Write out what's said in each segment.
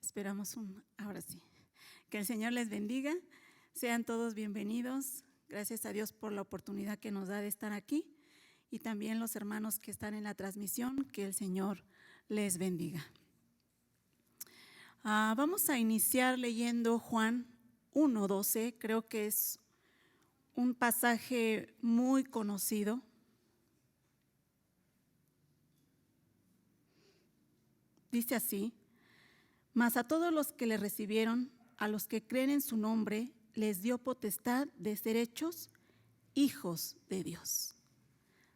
Esperamos ahora sí. Que el Señor les bendiga. Sean todos bienvenidos. Gracias a Dios por la oportunidad que nos da de estar aquí. Y también los hermanos que están en la transmisión, que el Señor les bendiga. Vamos a iniciar leyendo Juan 1:12. Creo que es un pasaje muy conocido. Dice así: mas a todos los que le recibieron, a los que creen en su nombre, les dio potestad de ser hechos hijos de Dios.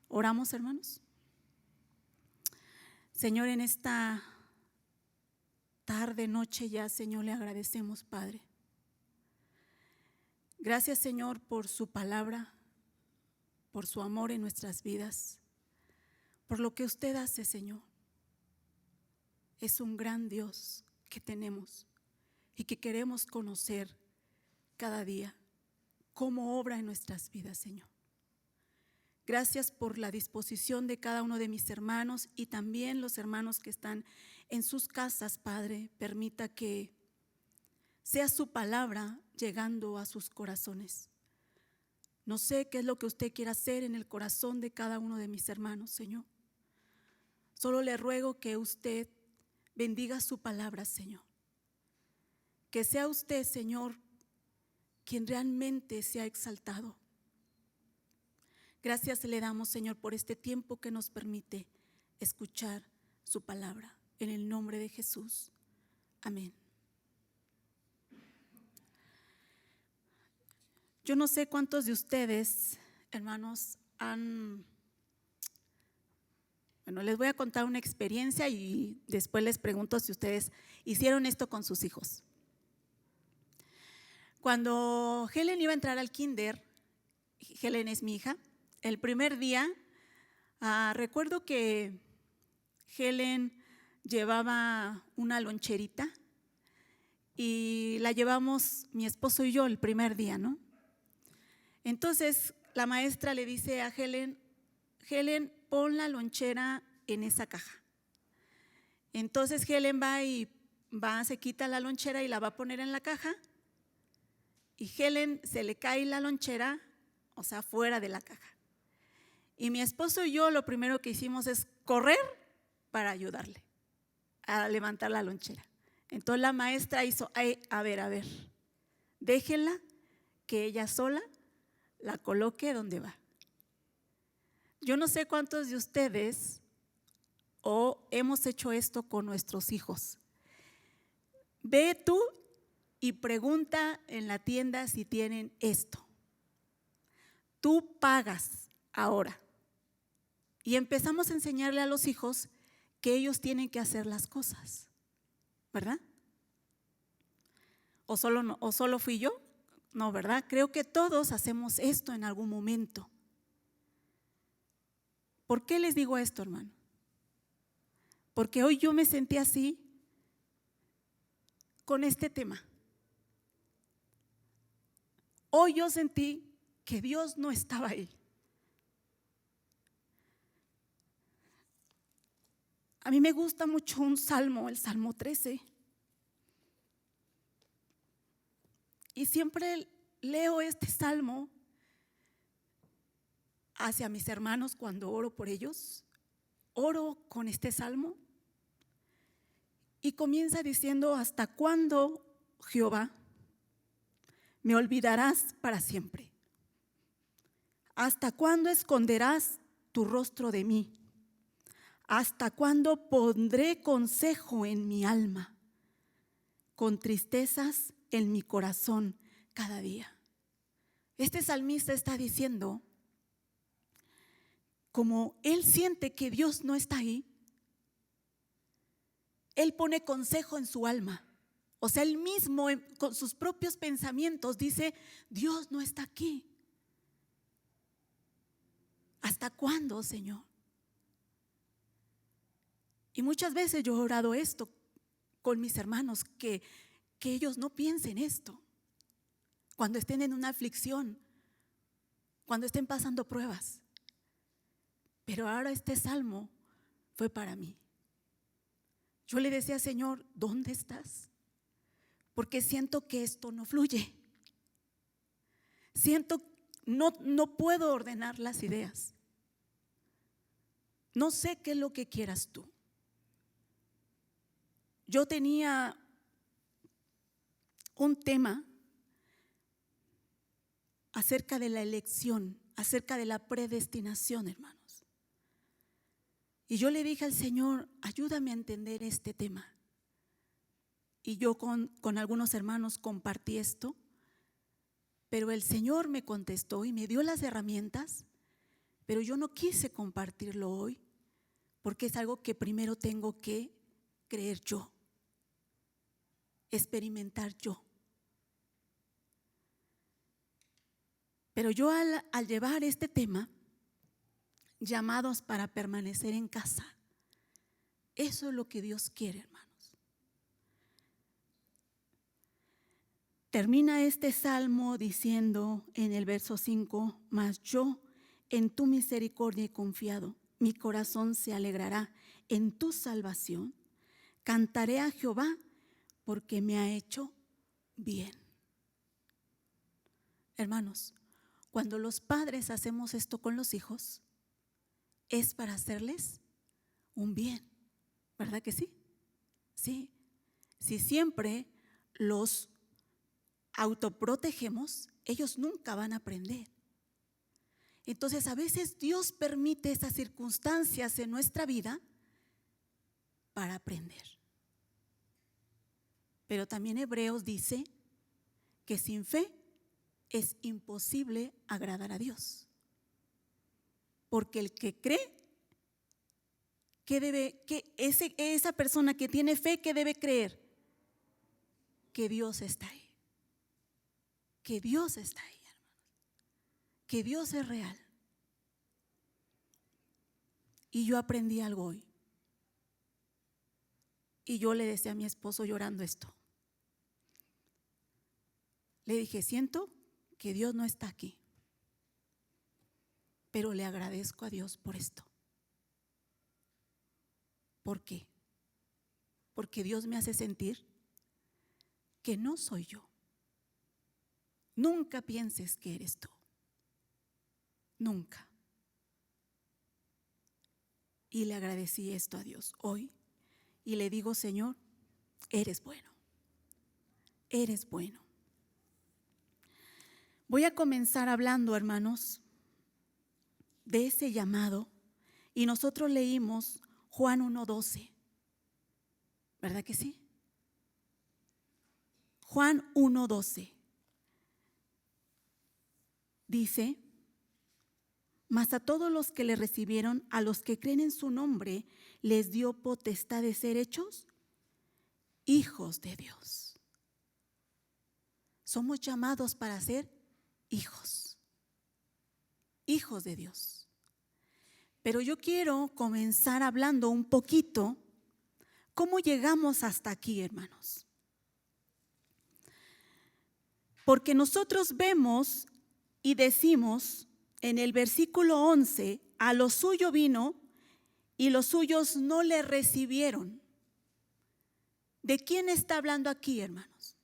Oramos, hermanos. Señor, en esta tarde, noche ya, Señor, le agradecemos, Padre. Gracias, Señor, por su palabra, por su amor en nuestras vidas, por lo que usted hace, Señor. Es un gran Dios que tenemos y que queremos conocer cada día cómo obra en nuestras vidas, Señor. Gracias por la disposición de cada uno de mis hermanos y también los hermanos que están en sus casas, Padre. Permita que sea su palabra llegando a sus corazones. No sé qué es lo que usted quiera hacer en el corazón de cada uno de mis hermanos, Señor. Solo le ruego que usted bendiga su palabra, Señor. Que sea usted, Señor, quien realmente sea exaltado. Gracias le damos, Señor, por este tiempo que nos permite escuchar su palabra. En el nombre de Jesús. Amén. Yo no sé cuántos de ustedes, hermanos, les voy a contar una experiencia y después les pregunto si ustedes hicieron esto con sus hijos. Cuando Helen iba a entrar al kinder, Helen es mi hija, el primer día, recuerdo que Helen llevaba una loncherita y la llevamos mi esposo y yo el primer día, ¿no? Entonces la maestra le dice a Helen, Helen, pon la lonchera en esa caja. Entonces Helen se quita la lonchera y la va a poner en la caja. Y Helen se le cae la lonchera, o sea, fuera de la caja. Y mi esposo y yo lo primero que hicimos es correr para ayudarle a levantar la lonchera. Entonces la maestra hizo, a ver, déjenla que ella sola la coloque donde va. Yo no sé cuántos de ustedes hemos hecho esto con nuestros hijos. Ve tú y pregunta en la tienda si tienen esto. Tú pagas ahora. Y empezamos a enseñarle a los hijos que ellos tienen que hacer las cosas, ¿verdad? ¿O solo fui yo? No, ¿verdad? Creo que todos hacemos esto en algún momento. ¿Por qué les digo esto, hermano? Porque hoy yo me sentí así con este tema. Hoy yo sentí que Dios no estaba ahí. A mí me gusta mucho un salmo, el Salmo 13. Y siempre leo este salmo hacia mis hermanos cuando oro por ellos. Oro con este salmo y comienza diciendo: ¿hasta cuándo, Jehová, me olvidarás para siempre? ¿Hasta cuándo esconderás tu rostro de mí? ¿Hasta cuándo pondré consejo en mi alma, con tristezas en mi corazón cada día? Este salmista está diciendo, como él siente que Dios no está ahí, él pone consejo en su alma. O sea, él mismo con sus propios pensamientos dice: Dios no está aquí. ¿Hasta cuándo, Señor? Y muchas veces yo he orado esto con mis hermanos, que ellos no piensen esto cuando estén en una aflicción, cuando estén pasando pruebas. Pero ahora este salmo fue para mí. Yo le decía: Señor, ¿dónde estás? porque siento que esto no fluye. Siento, no puedo ordenar las ideas. No sé qué es lo que quieras tú. Yo tenía un tema acerca de la elección, acerca de la predestinación, hermanos. Y yo le dije al Señor, ayúdame a entender este tema. Y yo con algunos hermanos compartí esto, pero el Señor me contestó y me dio las herramientas, pero yo no quise compartirlo hoy, porque es algo que primero tengo que creer yo, experimentar yo. Pero yo al llevar este tema, llamados para permanecer en casa, eso es lo que Dios quiere, hermanos. Termina este salmo diciendo en el verso 5, mas yo en tu misericordia he confiado, mi corazón se alegrará en tu salvación, cantaré a Jehová porque me ha hecho bien. Hermanos, cuando los padres hacemos esto con los hijos, es para hacerles un bien, ¿verdad que sí? Sí. Si siempre los autoprotegemos, ellos nunca van a aprender. Entonces a veces Dios permite esas circunstancias en nuestra vida para aprender. Pero también Hebreos dice que sin fe es imposible agradar a Dios. Porque el que cree, esa persona que tiene fe, ¿qué debe creer? Que Dios está ahí. Que Dios está ahí, hermanos. Que Dios es real. Y yo aprendí algo hoy. Y yo le decía a mi esposo llorando esto. Le dije, siento que Dios no está aquí, pero le agradezco a Dios por esto. ¿Por qué? Porque Dios me hace sentir que no soy yo. Nunca pienses que eres tú. Nunca. Y le agradecí esto a Dios hoy. Y le digo, Señor, eres bueno. Eres bueno. Voy a comenzar hablando, hermanos, de ese llamado. Y nosotros leímos Juan 1:12. ¿Verdad que sí? Juan 1:12. Dice, mas a todos los que le recibieron, a los que creen en su nombre, les dio potestad de ser hechos hijos de Dios. Somos llamados para ser hijos, hijos de Dios. Pero yo quiero comenzar hablando un poquito cómo llegamos hasta aquí, hermanos. Porque nosotros vemos y decimos en el versículo 11, a lo suyo vino y los suyos no le recibieron. ¿De quién está hablando aquí, hermanos?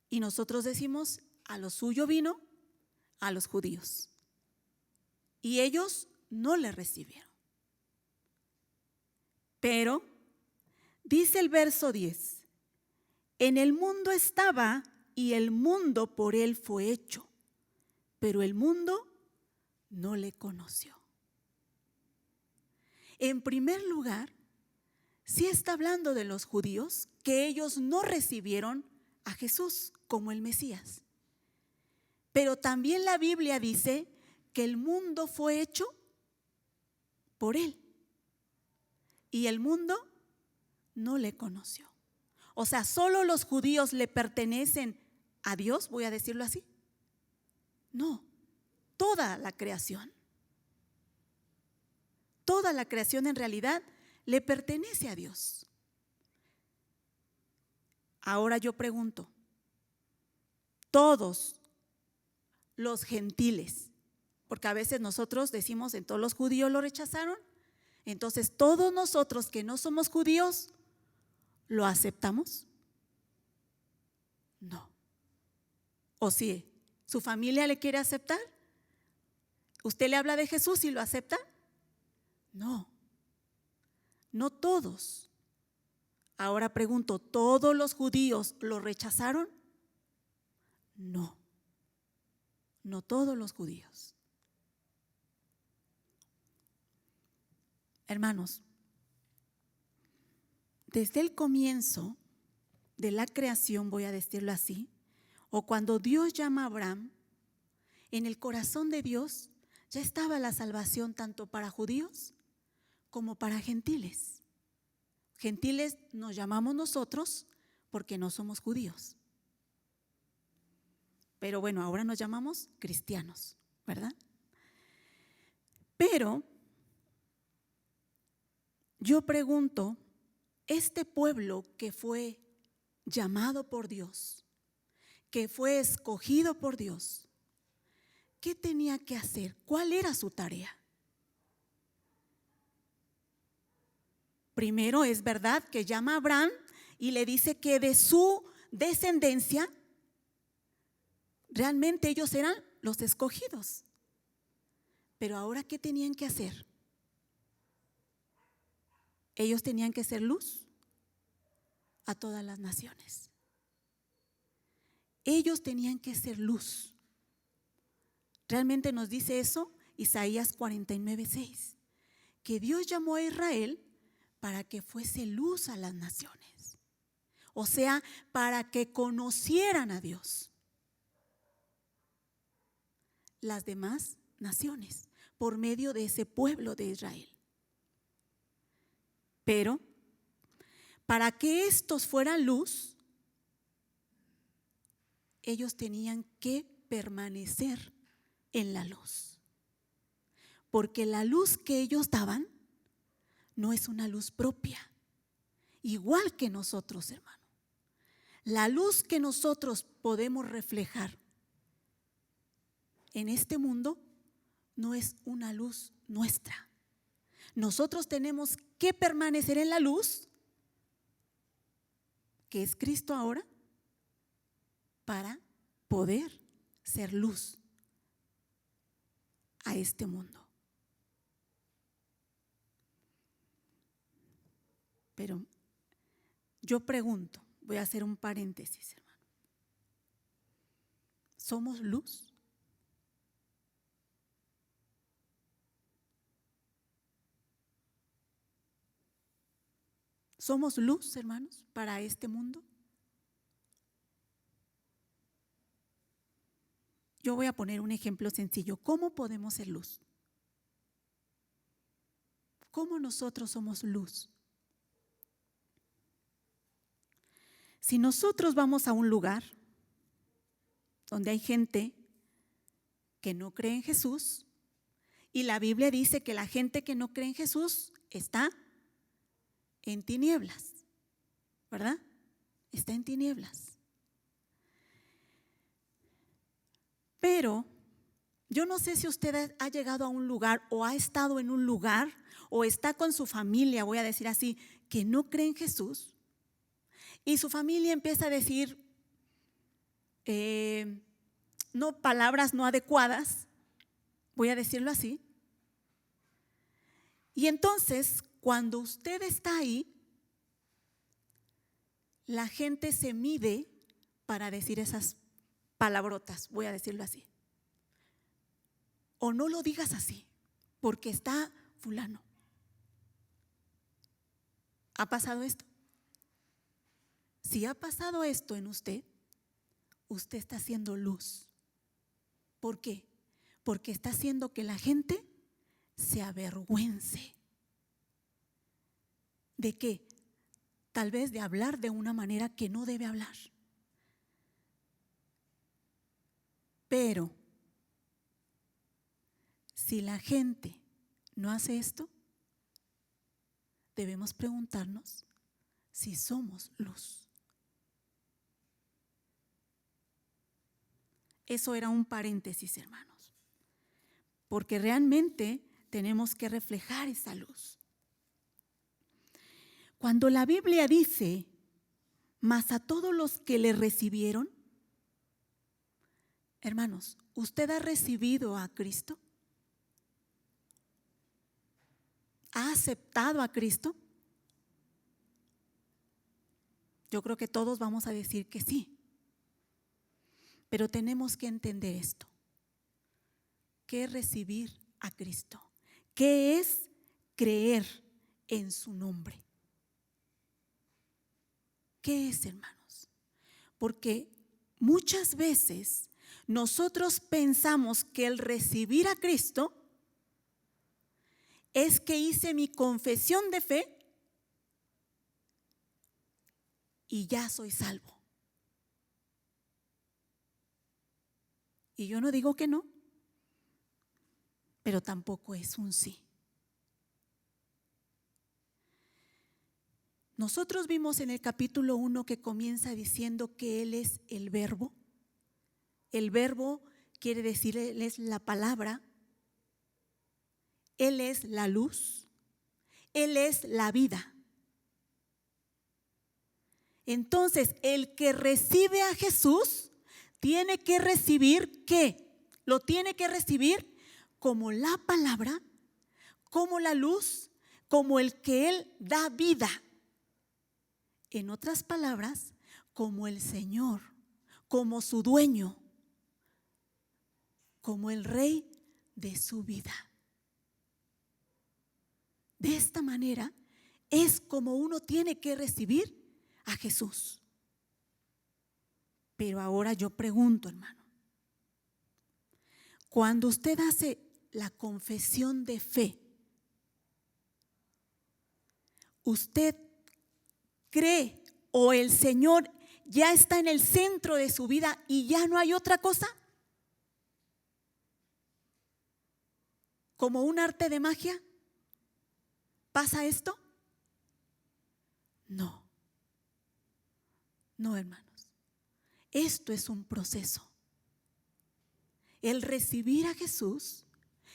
Y nosotros decimos, a lo suyo vino, a los judíos. Y ellos no le recibieron. Pero, dice el verso 10, en el mundo estaba y el mundo por él fue hecho, pero el mundo no le conoció. En primer lugar, sí está hablando de los judíos, que ellos no recibieron a Jesús como el Mesías. Pero también la Biblia dice que el mundo fue hecho por él. Y el mundo no le conoció. O sea, solo los judíos le pertenecen a Dios, voy a decirlo así. No, toda la creación. Toda la creación en realidad le pertenece a Dios. Ahora yo pregunto, todos los gentiles, porque a veces nosotros decimos en todos los judíos lo rechazaron, entonces todos nosotros que no somos judíos ¿lo aceptamos? No. ¿O sí? ¿Su familia le quiere aceptar? ¿Usted le habla de Jesús y lo acepta? No. No todos. Ahora pregunto, ¿todos los judíos lo rechazaron? No. No todos los judíos. Hermanos, desde el comienzo de la creación, voy a decirlo así, o cuando Dios llama a Abraham, en el corazón de Dios ya estaba la salvación tanto para judíos como para gentiles. Gentiles nos llamamos nosotros porque no somos judíos. Pero bueno, ahora nos llamamos cristianos, ¿verdad? Pero yo pregunto, este pueblo que fue llamado por Dios, que fue escogido por Dios, ¿qué tenía que hacer? ¿Cuál era su tarea? Primero, es verdad que llama a Abraham y le dice que de su descendencia realmente ellos eran los escogidos. Pero ahora, ¿qué tenían que hacer? Ellos tenían que ser luz a todas las naciones. Ellos tenían que ser luz. Realmente nos dice eso Isaías 49:6, que Dios llamó a Israel para que fuese luz a las naciones. O sea, para que conocieran a Dios las demás naciones por medio de ese pueblo de Israel. Pero para que estos fueran luz, ellos tenían que permanecer en la luz. Porque la luz que ellos daban no es una luz propia, igual que nosotros, hermano. La luz que nosotros podemos reflejar en este mundo no es una luz nuestra. Nosotros tenemos que permanecer en la luz, que es Cristo ahora, para poder ser luz a este mundo. Pero yo pregunto, voy a hacer un paréntesis, hermano. ¿Somos luz? ¿Somos luz, hermanos, para este mundo? Yo voy a poner un ejemplo sencillo. ¿Cómo podemos ser luz? ¿Cómo nosotros somos luz? Si nosotros vamos a un lugar donde hay gente que no cree en Jesús, y la Biblia dice que la gente que no cree en Jesús está en tinieblas, ¿verdad? Está en tinieblas. Pero yo no sé si usted ha llegado a un lugar o ha estado en un lugar o está con su familia, voy a decir así, que no cree en Jesús, y su familia empieza a decir no, palabras no adecuadas, voy a decirlo así. Y entonces, cuando usted está ahí, la gente se mide para decir esas palabrotas, voy a decirlo así. O no lo digas así, porque está fulano. ¿Ha pasado esto? Si ha pasado esto en usted, usted está haciendo luz. ¿Por qué? Porque está haciendo que la gente se avergüence. ¿De qué? Tal vez de hablar de una manera que no debe hablar. Pero si la gente no hace esto, debemos preguntarnos si somos luz. Eso era un paréntesis, hermanos, porque realmente tenemos que reflejar esa luz. Cuando la Biblia dice mas a todos los que le recibieron. Hermanos, ¿usted ha recibido a Cristo? ¿Ha aceptado a Cristo? Yo creo que todos vamos a decir que sí. Pero tenemos que entender esto. ¿Qué es recibir a Cristo? ¿Qué es creer en su nombre? ¿Qué es, hermanos? Porque muchas veces nosotros pensamos que el recibir a Cristo es que hice mi confesión de fe y ya soy salvo. Y yo no digo que no, pero tampoco es un sí. Nosotros vimos en el capítulo 1 que comienza diciendo que Él es el verbo. El verbo quiere decir, Él es la palabra, Él es la luz, Él es la vida. Entonces, el que recibe a Jesús tiene que recibir ¿qué? Lo tiene que recibir como la palabra, como la luz, como el que Él da vida. En otras palabras, como el Señor, como su dueño, como el rey de su vida. De esta manera es como uno tiene que recibir a Jesús. Pero ahora yo pregunto, hermano, cuando usted hace la confesión de fe, ¿usted cree o el Señor ya está en el centro de su vida y ya no hay otra cosa? ¿Como un arte de magia? ¿Pasa esto? No. No, hermanos. Esto es un proceso. El recibir a Jesús,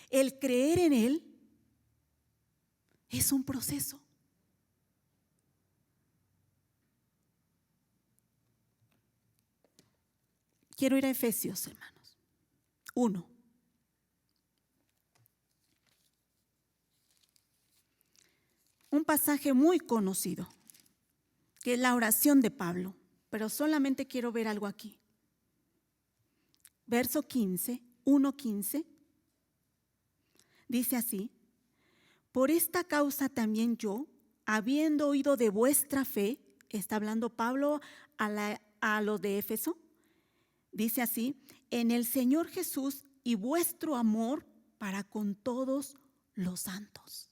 el creer en Él, es un proceso. Quiero ir a Efesios, hermanos. 1. Un pasaje muy conocido, que es la oración de Pablo, pero solamente quiero ver algo aquí. Verso 15, 1:15, dice así: por esta causa también yo, habiendo oído de vuestra fe, está hablando Pablo a los de Éfeso, dice así, en el Señor Jesús y vuestro amor para con todos los santos.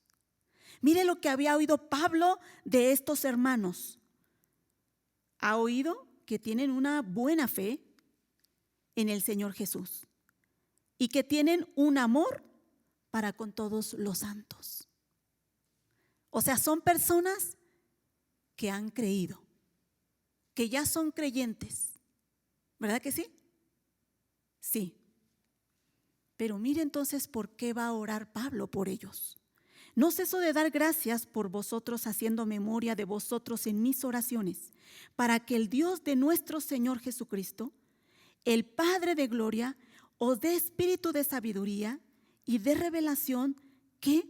Mire lo que había oído Pablo de estos hermanos. Ha oído que tienen una buena fe en el Señor Jesús y que tienen un amor para con todos los santos. O sea, son personas que han creído, que ya son creyentes. ¿Verdad que sí? Sí. Pero mire entonces por qué va a orar Pablo por ellos. No ceso de dar gracias por vosotros, haciendo memoria de vosotros en mis oraciones, para que el Dios de nuestro Señor Jesucristo, el Padre de gloria, os dé espíritu de sabiduría y de revelación, que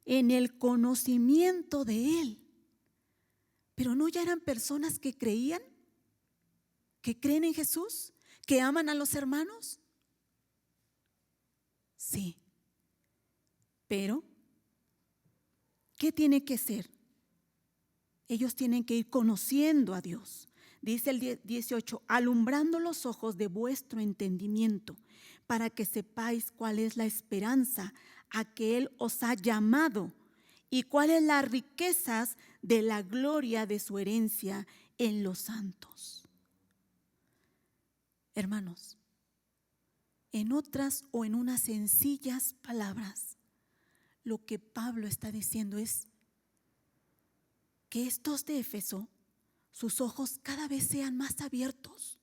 en el conocimiento de Él. Pero ¿no ya eran personas que creían? ¿Que creen en Jesús? ¿Que aman a los hermanos? Sí. Pero ¿qué tiene que ser? Ellos tienen que ir conociendo a Dios. Dice el 18, alumbrando los ojos de vuestro entendimiento, para que sepáis cuál es la esperanza a que Él os ha llamado y cuáles las riquezas de la gloria de su herencia en los santos. Hermanos, en otras o en unas sencillas palabras, lo que Pablo está diciendo es que estos de Éfeso, sus ojos cada vez sean más abiertos,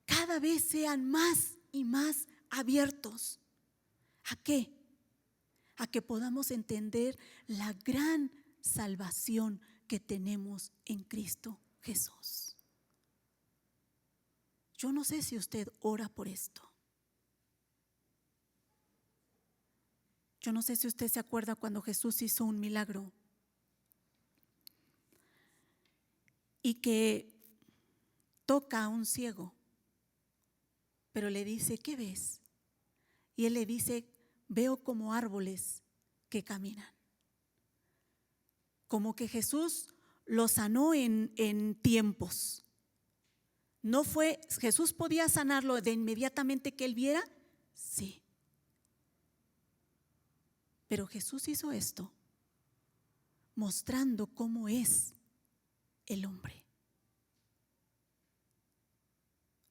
cada vez sean más y más abiertos. ¿A qué? A que podamos entender la gran salvación que tenemos en Cristo Jesús. Yo no sé si usted ora por esto. Yo no sé si usted se acuerda cuando Jesús hizo un milagro y que toca a un ciego, pero le dice, ¿qué ves? Y él le dice, veo como árboles que caminan. Como que Jesús lo sanó en tiempos. No fue, Jesús podía sanarlo de inmediatamente que él viera, sí. Pero Jesús hizo esto mostrando cómo es el hombre.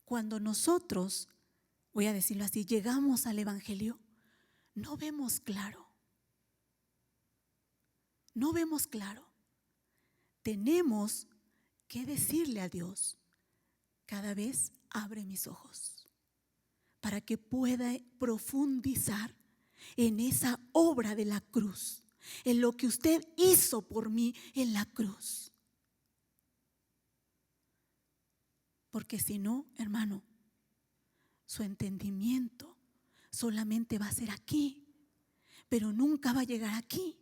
Cuando nosotros, voy a decirlo así, llegamos al Evangelio, no vemos claro. No vemos claro. Tenemos que decirle a Dios, cada vez abre mis ojos para que pueda profundizar en esa obra de la cruz, en lo que usted hizo por mí en la cruz. Porque si no, hermano, su entendimiento solamente va a ser aquí, pero nunca va a llegar aquí.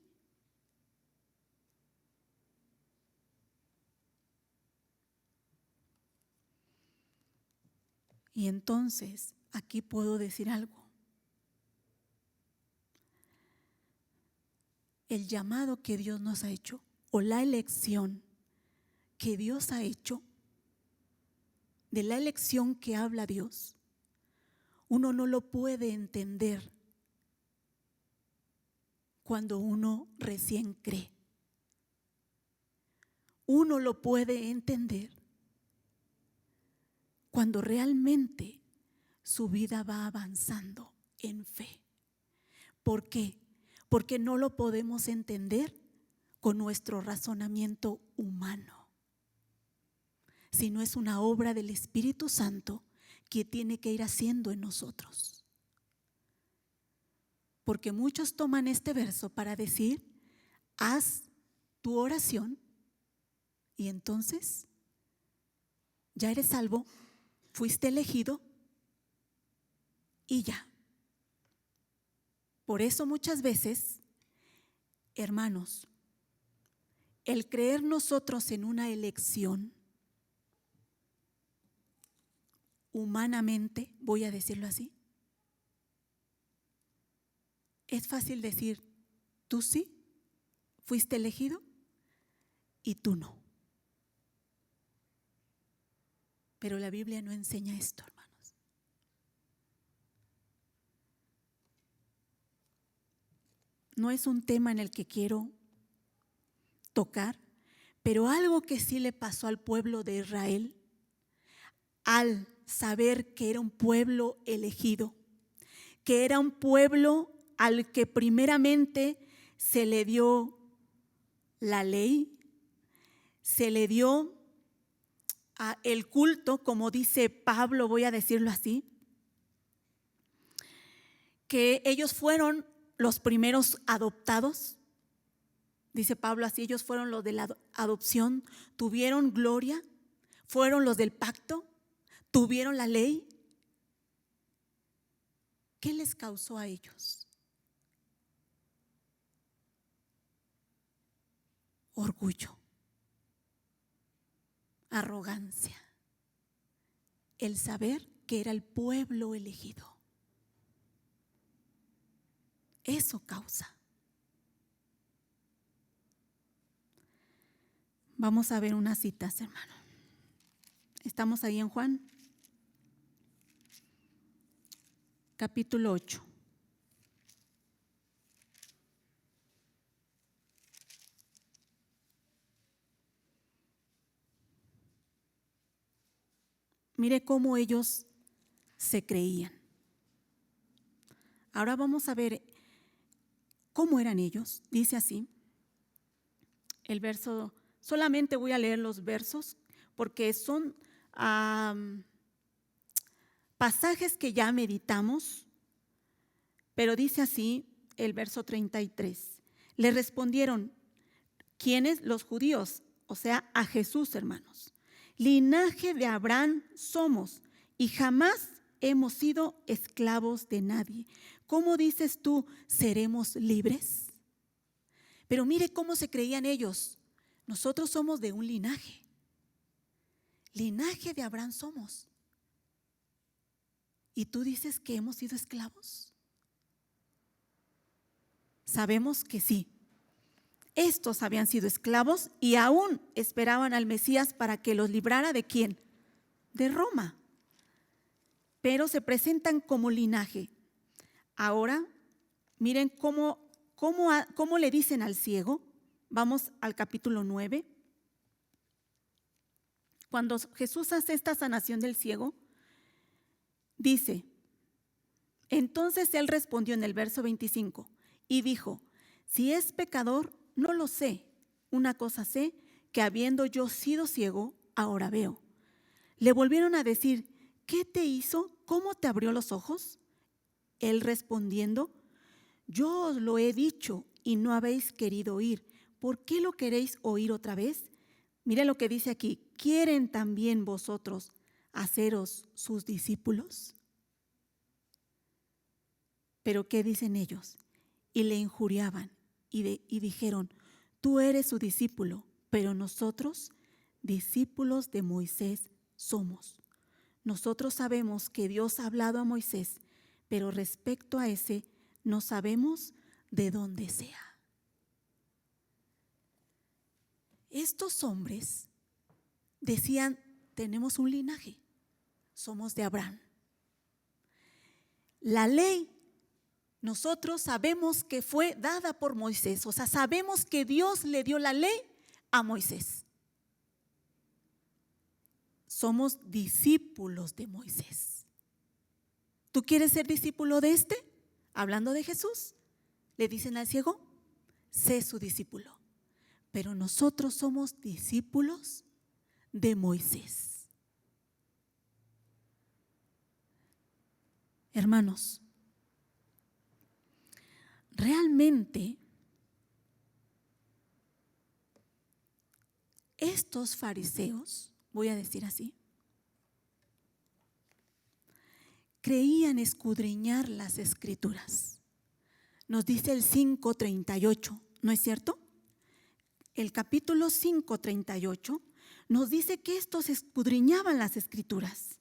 Y entonces, aquí puedo decir algo. El llamado que Dios nos ha hecho, o la elección que Dios ha hecho, de la elección que habla Dios, uno no lo puede entender cuando uno recién cree. Uno lo puede entender cuando realmente su vida va avanzando en fe. ¿Por qué? Porque no lo podemos entender con nuestro razonamiento humano, sino es una obra del Espíritu Santo que tiene que ir haciendo en nosotros. Porque muchos toman este verso para decir, haz tu oración y entonces ya eres salvo, fuiste elegido y ya. Por eso muchas veces, hermanos, el creer nosotros en una elección, humanamente, voy a decirlo así, es fácil decir, tú sí, fuiste elegido y tú no. Pero la Biblia no enseña esto, hermanos. No es un tema en el que quiero tocar, pero algo que sí le pasó al pueblo de Israel, al saber que era un pueblo elegido, que era un pueblo al que primeramente se le dio la ley, se le dio el culto, como dice Pablo, voy a decirlo así, que ellos fueron los primeros adoptados, dice Pablo así, ellos fueron los de la adopción, tuvieron gloria, fueron los del pacto, tuvieron la ley. ¿Qué les causó a ellos? Orgullo, arrogancia, el saber que era el pueblo elegido. Eso causa. Vamos a ver unas citas, hermano. Estamos ahí en Juan, capítulo 8. Mire cómo ellos se creían. Ahora vamos a ver cómo eran ellos. Dice así, el verso, solamente voy a leer los versos porque son pasajes que ya meditamos, pero dice así el verso 33. Le respondieron, ¿quiénes? Los judíos. o sea, a Jesús, hermanos. Linaje de Abraham somos y jamás hemos sido esclavos de nadie. ¿Cómo dices tú, seremos libres? Pero mire cómo se creían ellos. Nosotros somos de un linaje. Linaje de Abraham somos. ¿Y tú dices que hemos sido esclavos? Sabemos que sí. Estos habían sido esclavos y aún esperaban al Mesías para que los librara ¿de quién? De Roma. Pero se presentan como linaje. Ahora, miren cómo le dicen al ciego. Vamos al capítulo 9. Cuando Jesús hace esta sanación del ciego, dice, entonces él respondió en el verso 25 y dijo, si es pecador, no lo sé. Una cosa sé, que habiendo yo sido ciego, ahora veo. Le volvieron a decir, ¿qué te hizo? ¿Cómo te abrió los ojos? Él respondiendo, yo os lo he dicho y no habéis querido oír. ¿Por qué lo queréis oír otra vez? Miren lo que dice aquí, ¿quieren también vosotros haceros sus discípulos? Pero ¿qué dicen ellos? Y le injuriaban y dijeron, tú eres su discípulo, pero nosotros discípulos de Moisés somos. Nosotros sabemos que Dios ha hablado a Moisés, pero respecto a ese no sabemos de dónde sea. Estos hombres decían, tenemos un linaje, somos de Abraham. La ley, nosotros sabemos que fue dada por Moisés, o sea, sabemos que Dios le dio la ley a Moisés. Somos discípulos de Moisés. ¿Tú quieres ser discípulo de este? Hablando de Jesús, le dicen al ciego, sé su discípulo. Pero nosotros somos discípulos de Moisés. Hermanos, realmente estos fariseos, voy a decir así, creían escudriñar las escrituras. Nos dice el 5:38, ¿no es cierto? El capítulo 5:38 nos dice que estos escudriñaban las escrituras.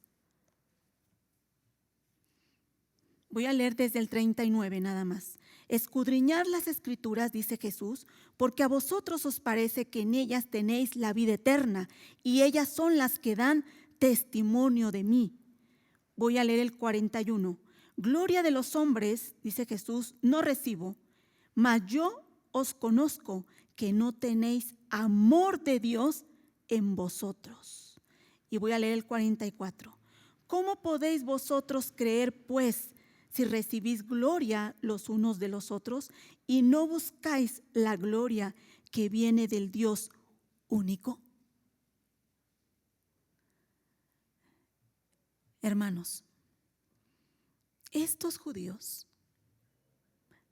Voy a leer desde el 39 nada más. Escudriñar las escrituras, dice Jesús, porque a vosotros os parece que en ellas tenéis la vida eterna y ellas son las que dan testimonio de mí. Voy a leer el 41. Gloria de los hombres, dice Jesús, no recibo, mas yo os conozco que no tenéis amor de Dios en vosotros. Y voy a leer el 44. ¿Cómo podéis vosotros creer, pues, si recibís gloria los unos de los otros y no buscáis la gloria que viene del Dios único? Hermanos, estos judíos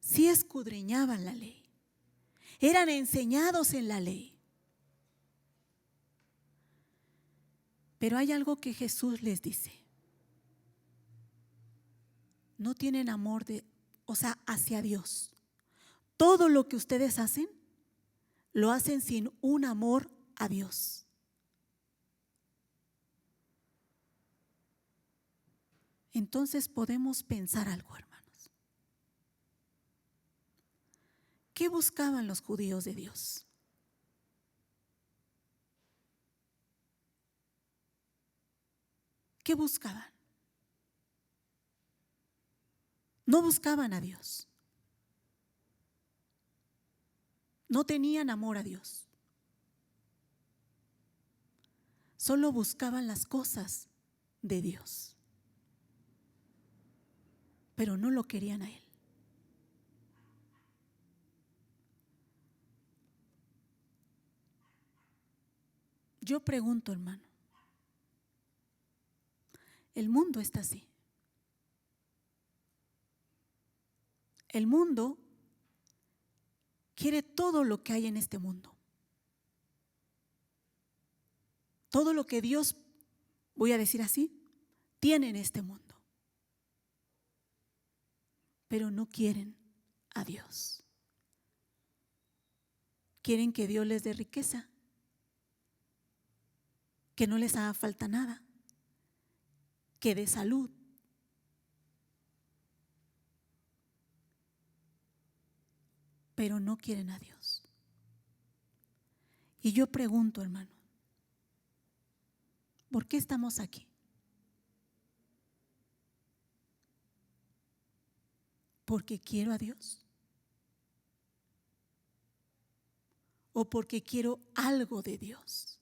sí escudriñaban la ley, eran enseñados en la ley. Pero hay algo que Jesús les dice. No tienen amor hacia Dios. Todo lo que ustedes hacen, lo hacen sin un amor a Dios. Entonces podemos pensar algo, hermanos. ¿Qué buscaban los judíos de Dios? ¿Qué buscaban? No buscaban a Dios. No tenían amor a Dios. Solo buscaban las cosas de Dios. Pero no lo querían a Él. Yo pregunto, hermano, el mundo está así. El mundo quiere todo lo que hay en este mundo. todo lo que Dios, voy a decir así, tiene en este mundo. Pero no quieren a Dios. Quieren que Dios les dé riqueza, que no les haga falta nada, que dé salud. Pero no quieren a Dios. Y yo pregunto, hermano, ¿por qué estamos aquí? ¿Porque quiero a Dios? ¿O porque quiero algo de Dios?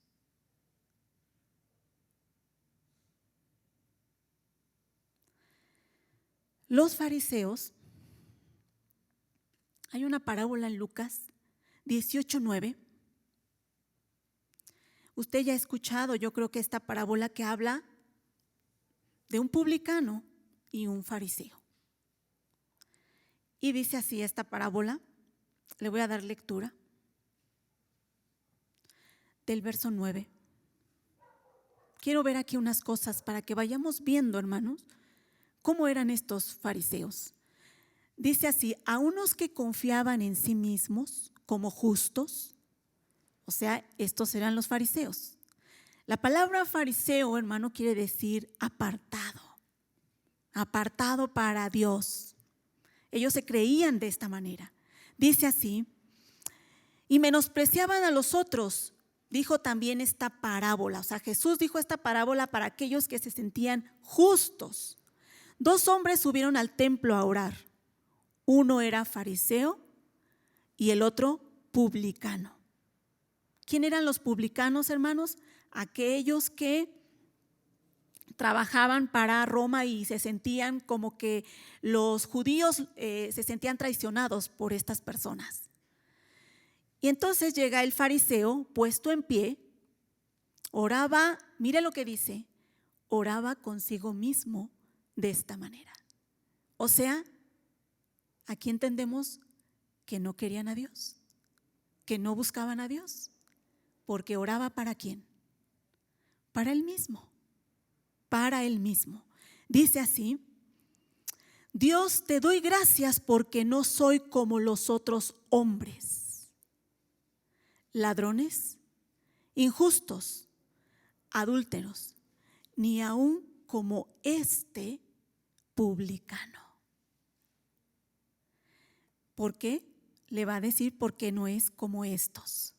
Los fariseos, hay una parábola en Lucas 18:9. Usted ya ha escuchado, yo creo que esta parábola que habla de un publicano y un fariseo. Y dice así esta parábola, le voy a dar lectura del verso 9. Quiero ver aquí unas cosas para que vayamos viendo, hermanos, cómo eran estos fariseos. Dice así: a unos que confiaban en sí mismos como justos, o sea, estos eran los fariseos. La palabra fariseo, hermano, quiere decir apartado, apartado para Dios. Ellos se creían de esta manera. Dice así: y menospreciaban a los otros. Dijo también esta parábola, o sea, Jesús dijo esta parábola para aquellos que se sentían justos. 2 hombres subieron al templo a orar. Uno era fariseo y el otro publicano. ¿Quién eran los publicanos, hermanos? Aquellos que trabajaban para Roma y se sentían como que los judíos se sentían traicionados por estas personas. Y entonces llega el fariseo puesto en pie, oraba, mire lo que dice, oraba consigo mismo de esta manera. O sea, aquí entendemos que no querían a Dios, que no buscaban a Dios, porque oraba ¿para quién? Para él mismo, para él mismo. Dice así: Dios, te doy gracias porque no soy como los otros hombres, ladrones, injustos, adúlteros, ni aún como este publicano. ¿Por qué? Le va a decir por qué no es como estos.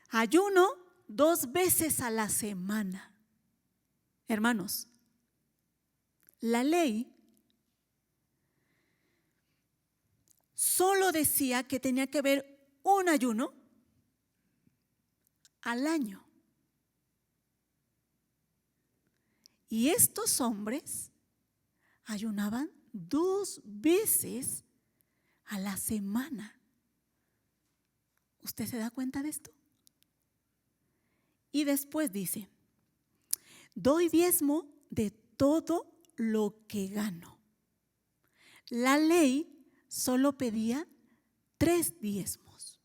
Ayuno 2 veces a la semana. Hermanos, la ley solo decía que tenía que haber un ayuno al año. Y estos hombres ayunaban 2 veces a la semana. ¿Usted se da cuenta de esto? Y después dice: doy diezmo de todo lo que gano. La ley solo pedía 3 diezmos.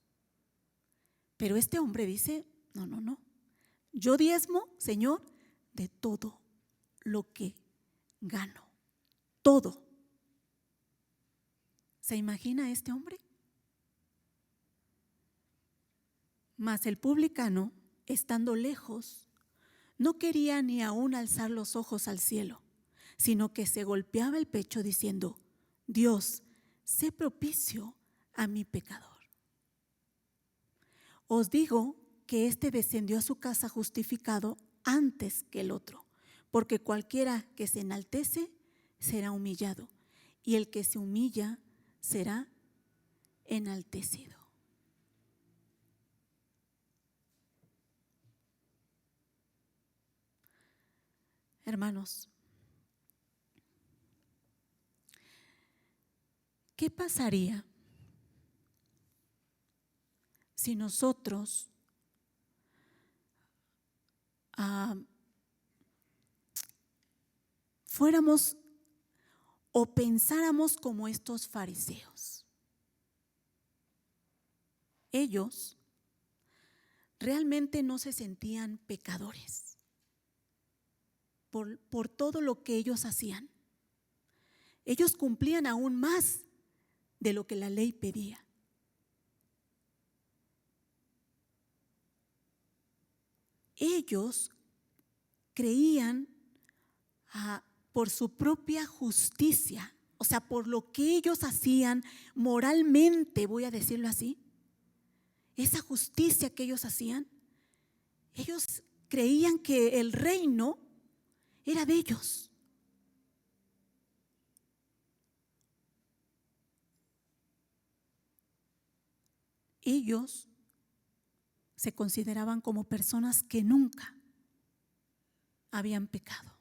Pero este hombre dice: no. Yo diezmo, Señor, de todo lo que gano. Todo. ¿Se imagina este hombre? Mas el publicano, estando lejos, no quería ni aún alzar los ojos al cielo, sino que se golpeaba el pecho diciendo: Dios, sé propicio a mi pecador. Os digo que éste descendió a su casa justificado antes que el otro, porque cualquiera que se enaltece será humillado, y el que se humilla será enaltecido. Hermanos, ¿qué pasaría si nosotros fuéramos o pensáramos como estos fariseos? Ellos realmente no se sentían pecadores por todo lo que ellos hacían. Ellos cumplían aún más de lo que la ley pedía. Ellos creían por su propia justicia, o sea, por lo que ellos hacían moralmente, voy a decirlo así, esa justicia que ellos hacían, ellos creían que el reino era de ellos. Ellos se consideraban como personas que nunca habían pecado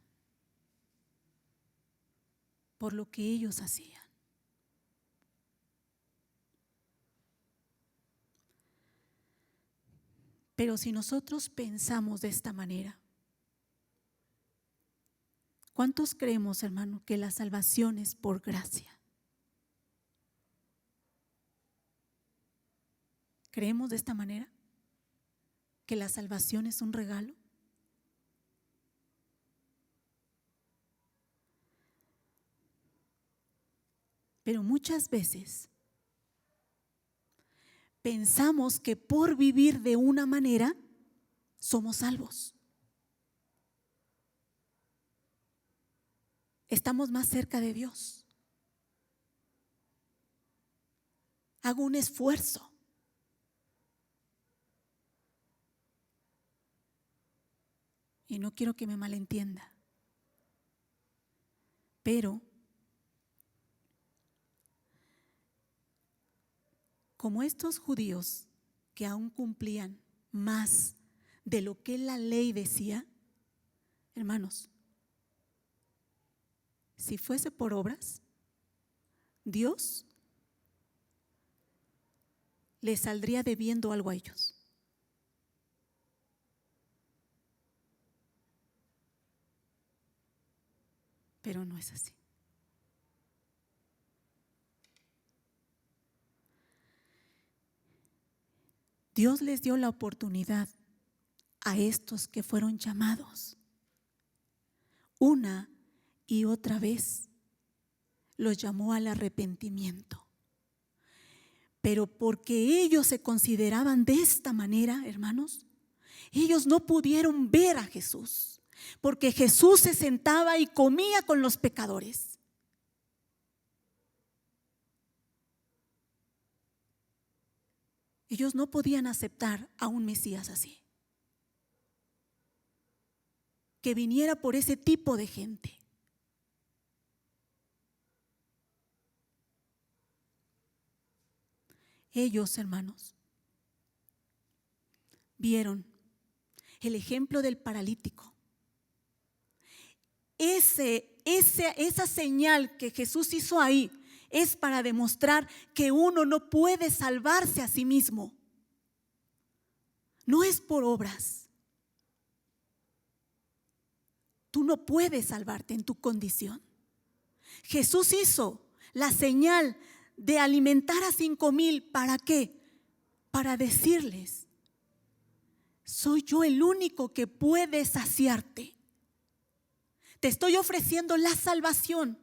por lo que ellos hacían. Pero si nosotros pensamos de esta manera, ¿cuántos creemos, hermano, que la salvación es por gracia? ¿Creemos de esta manera? ¿Que la salvación es un regalo? Pero muchas veces pensamos que por vivir de una manera somos salvos. Estamos más cerca de Dios. Hago un esfuerzo. Y no quiero que me malentienda. Pero como estos judíos que aún cumplían más de lo que la ley decía, hermanos, si fuese por obras, Dios les saldría debiendo algo a ellos. Pero no es así. Dios les dio la oportunidad a estos que fueron llamados. Una y otra vez los llamó al arrepentimiento. Pero porque ellos se consideraban de esta manera, hermanos, ellos no pudieron ver a Jesús, porque Jesús se sentaba y comía con los pecadores. Ellos no podían aceptar a un Mesías así, que viniera por ese tipo de gente. Ellos, hermanos, vieron el ejemplo del paralítico. Esa señal que Jesús hizo ahí es para demostrar que uno no puede salvarse a sí mismo. No es por obras. Tú no puedes salvarte en tu condición. Jesús hizo la señal de alimentar a 5,000. ¿Para qué? Para decirles: soy yo el único que puede saciarte. Te estoy ofreciendo la salvación.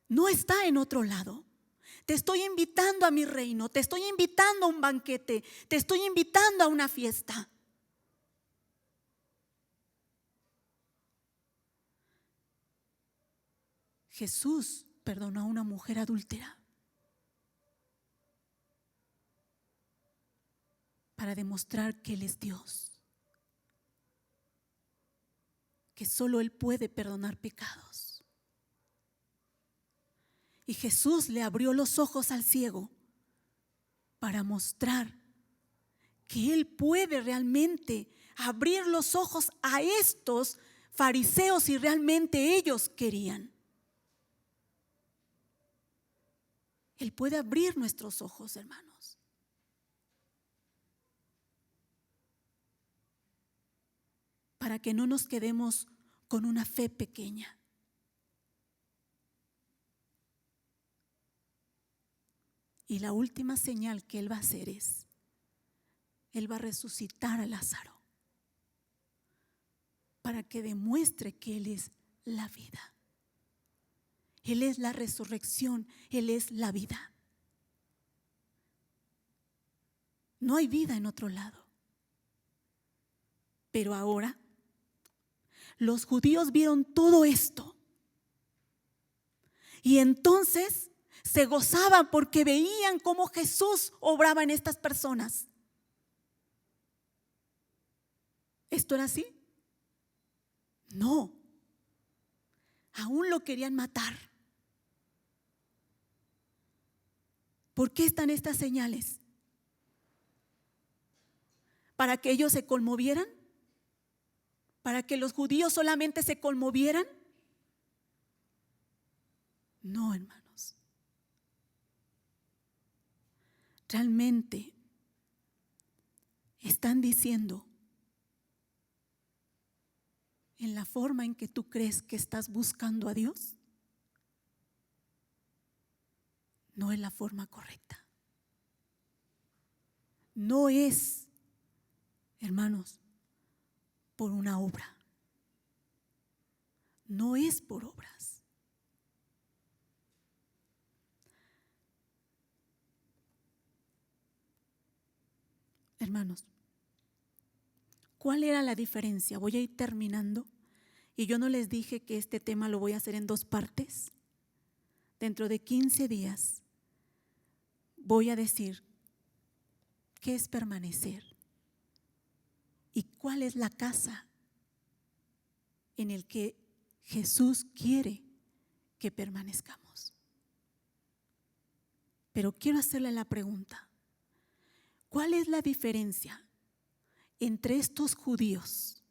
No está en otro lado. Te estoy invitando a mi reino. Te estoy invitando a un banquete. Te estoy invitando a una fiesta. Jesús perdonó a una mujer adúltera para demostrar que Él es Dios, que solo Él puede perdonar pecados. Y Jesús le abrió los ojos al ciego para mostrar que Él puede realmente abrir los ojos a estos fariseos si realmente ellos querían. Él puede abrir nuestros ojos, hermanos. Para que no nos quedemos con una fe pequeña. Y la última señal que Él va a hacer es Él va a resucitar a Lázaro para que demuestre que Él es la vida. Él es la resurrección, Él es la vida. No hay vida en otro lado. Pero ahora los judíos vieron todo esto y entonces se gozaban porque veían cómo Jesús obraba en estas personas. ¿Esto era así? No. Aún lo querían matar. ¿Por qué están estas señales? ¿Para que ellos se conmovieran? ¿Para que los judíos solamente se conmovieran? No, hermanos. Realmente están diciendo en la forma en que tú crees que estás buscando a Dios, no es la forma correcta. No es, hermanos, por una obra. No es por obras. Hermanos, ¿cuál era la diferencia? Voy a ir terminando y yo no les dije que este tema lo voy a hacer en 2 partes. Dentro de 15 días voy a decir qué es permanecer y cuál es la casa en el que Jesús quiere que permanezcamos. Pero quiero hacerle la pregunta: ¿cuál es la diferencia entre estos judíos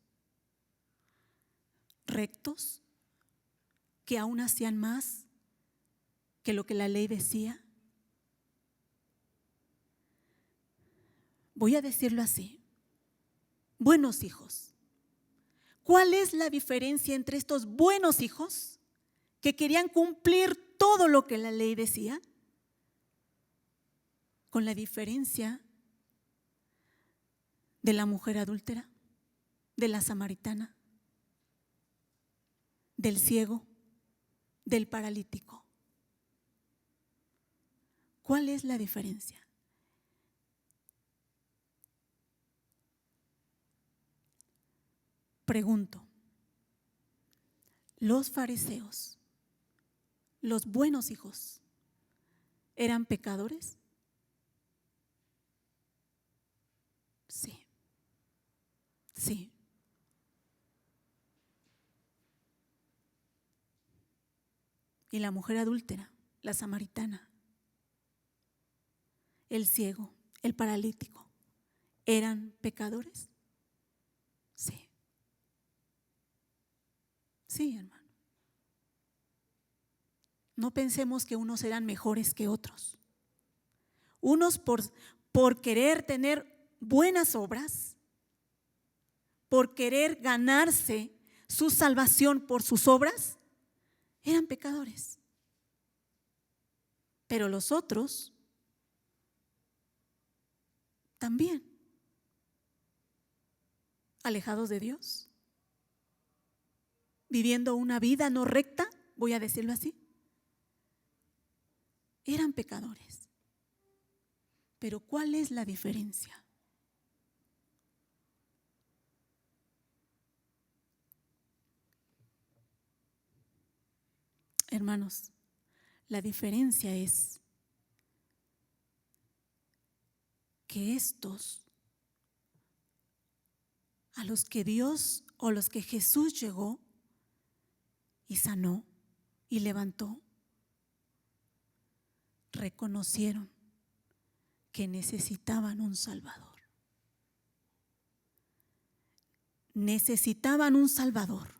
rectos, que aún hacían más que lo que la ley decía? Voy a decirlo así: buenos hijos. ¿Cuál es la diferencia entre estos buenos hijos que querían cumplir todo lo que la ley decía, con la diferencia de la mujer adúltera, de la samaritana, del ciego, del paralítico? ¿Cuál es la diferencia? Pregunto, ¿los fariseos, los buenos hijos, eran pecadores? Sí, sí. Y la mujer adúltera, la samaritana, el ciego, el paralítico, ¿eran pecadores? Sí. Sí, hermano. No pensemos que unos eran mejores que otros. Unos por querer tener buenas obras, por querer ganarse su salvación por sus obras, eran pecadores. Pero los otros también, alejados de Dios, viviendo una vida no recta, voy a decirlo así, eran pecadores. Pero ¿cuál es la diferencia? Hermanos, la diferencia es que estos, a los que Dios o los que Jesús llegó y sanó y levantó, reconocieron que necesitaban un Salvador. Necesitaban un Salvador.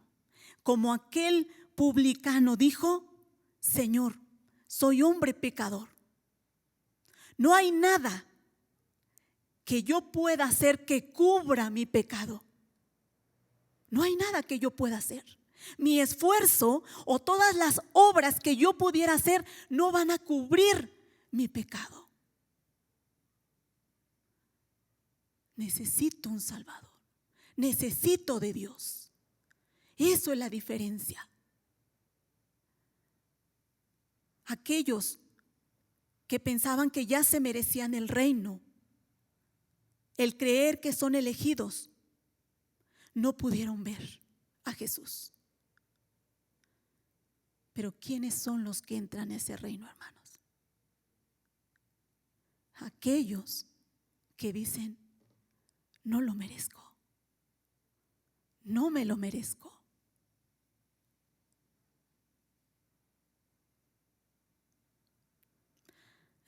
Como aquel publicano dijo: Señor, soy hombre pecador. No hay nada que yo pueda hacer que cubra mi pecado. No hay nada que yo pueda hacer. Mi esfuerzo o todas las obras que yo pudiera hacer no van a cubrir mi pecado. necesito un Salvador, necesito de Dios. Eso es la diferencia. Aquellos que pensaban que ya se merecían el reino, el creer que son elegidos, no pudieron ver a Jesús. Pero ¿quiénes son los que entran a ese reino, hermanos? Aquellos que dicen, no lo merezco, no me lo merezco.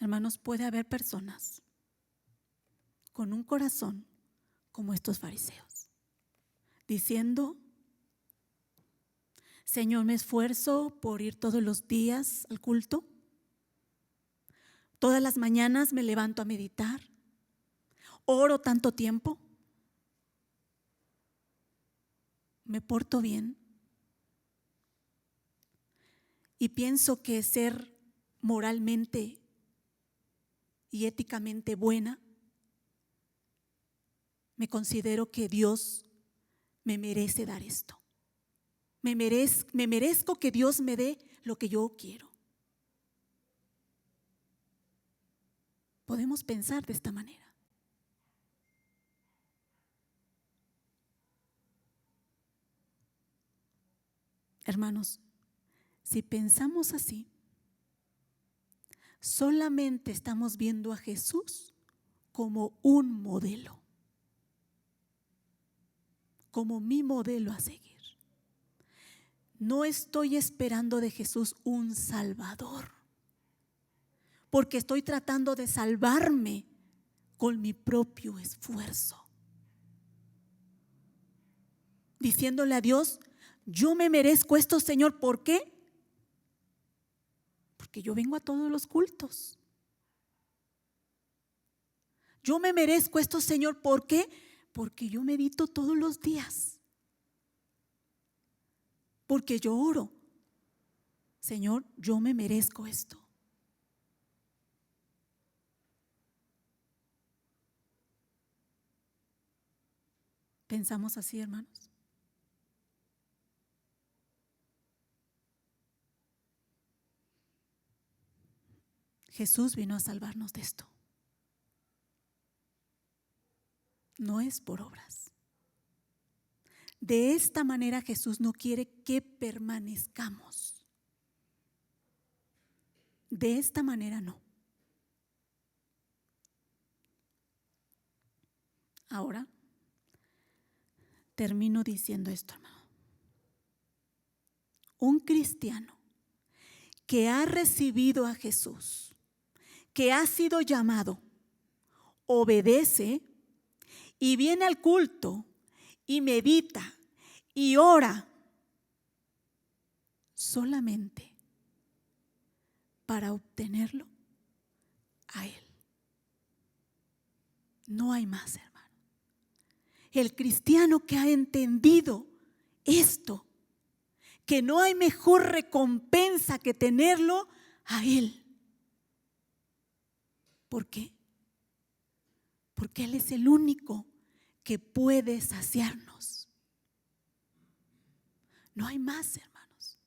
Hermanos, puede haber personas con un corazón como estos fariseos, diciendo, Señor, me esfuerzo por ir todos los días al culto. Todas las mañanas me levanto a meditar. Oro tanto tiempo. Me porto bien. Y pienso que ser moralmente y éticamente buena, me considero que Dios me merece dar esto. Me merezco que Dios me dé lo que yo quiero. Podemos pensar de esta manera. Hermanos, si pensamos así, solamente estamos viendo a Jesús como un modelo, como mi modelo a seguir. No estoy esperando de Jesús un Salvador, porque estoy tratando de salvarme con mi propio esfuerzo, diciéndole a Dios, yo me merezco esto, Señor. ¿Por qué? Porque yo vengo a todos los cultos. Yo me merezco esto, Señor. ¿Por qué? Porque yo medito todos los días. Porque yo oro. Señor, yo me merezco esto. ¿Pensamos así, hermanos? Jesús vino a salvarnos de esto. No es por obras. De esta manera Jesús no quiere que permanezcamos. De esta manera no. Ahora termino diciendo esto, hermano. Un cristiano que ha recibido a Jesús, que ha sido llamado, obedece y viene al culto y medita y ora solamente para obtenerlo a Él. No hay más, hermano. El cristiano que ha entendido esto, que no hay mejor recompensa que tenerlo a Él. ¿Por qué? Porque Él es el único que puede saciarnos. No hay más, hermanos.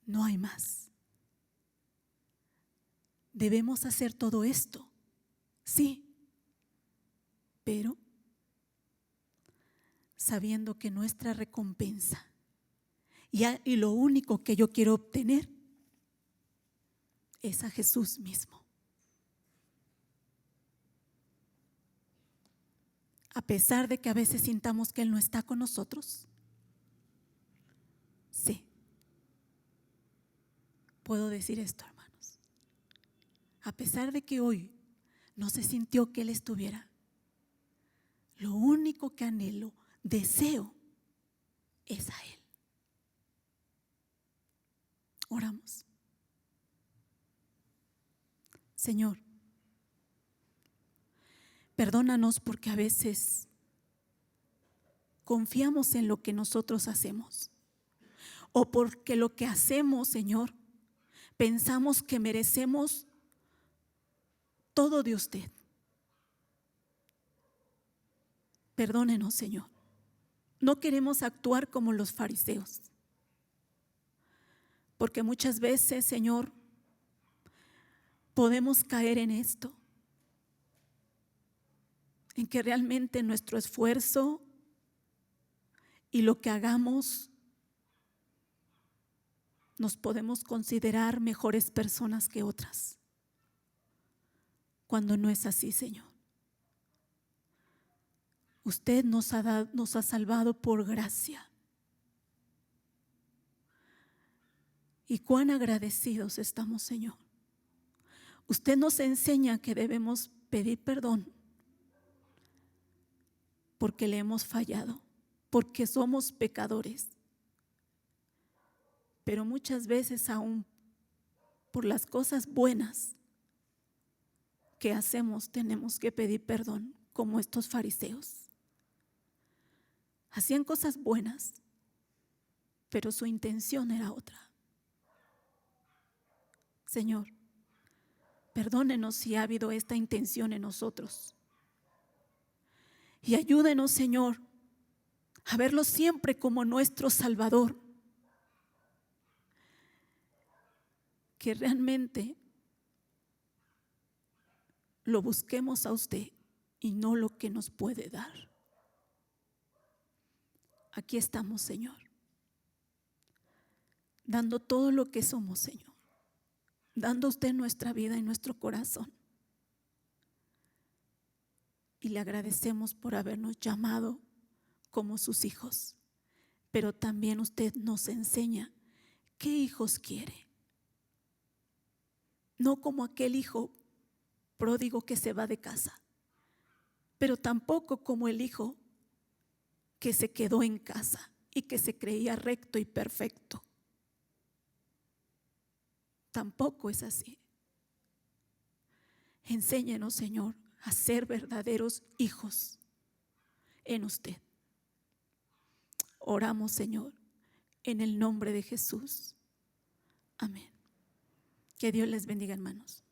No hay más. Debemos hacer todo esto, sí, pero sabiendo que nuestra recompensa y lo único que yo quiero obtener es a Jesús mismo. A pesar de que a veces sintamos que Él no está con nosotros, sí, puedo decir esto, hermanos. A pesar de que hoy no se sintió que Él estuviera, lo único que anhelo, deseo, es a Él. Oramos. Señor, perdónanos porque a veces confiamos en lo que nosotros hacemos, o porque lo que hacemos, Señor, pensamos que merecemos todo de usted. Perdónenos, Señor. No queremos actuar como los fariseos, porque muchas veces, Señor, podemos caer en esto, en que realmente nuestro esfuerzo y lo que hagamos nos podemos considerar mejores personas que otras, cuando no es así, Señor. Usted nos ha salvado por gracia. Y cuán agradecidos estamos, Señor. Usted nos enseña que debemos pedir perdón porque le hemos fallado, porque somos pecadores. Pero muchas veces aún por las cosas buenas que hacemos tenemos que pedir perdón, como estos fariseos. Hacían cosas buenas, pero su intención era otra. Señor, perdónenos si ha habido esta intención en nosotros. Y ayúdenos, Señor, a verlo siempre como nuestro Salvador. Que realmente lo busquemos a usted y no lo que nos puede dar. Aquí estamos, Señor, dando todo lo que somos, Señor, dando a usted nuestra vida y nuestro corazón. Y le agradecemos por habernos llamado como sus hijos, pero también usted nos enseña qué hijos quiere. No como aquel hijo pródigo que se va de casa, pero tampoco como el hijo que se quedó en casa y que se creía recto y perfecto. Tampoco es así. Enséñenos, Señor, a ser verdaderos hijos en usted. Oramos, Señor, en el nombre de Jesús. Amén. Que Dios les bendiga, hermanos.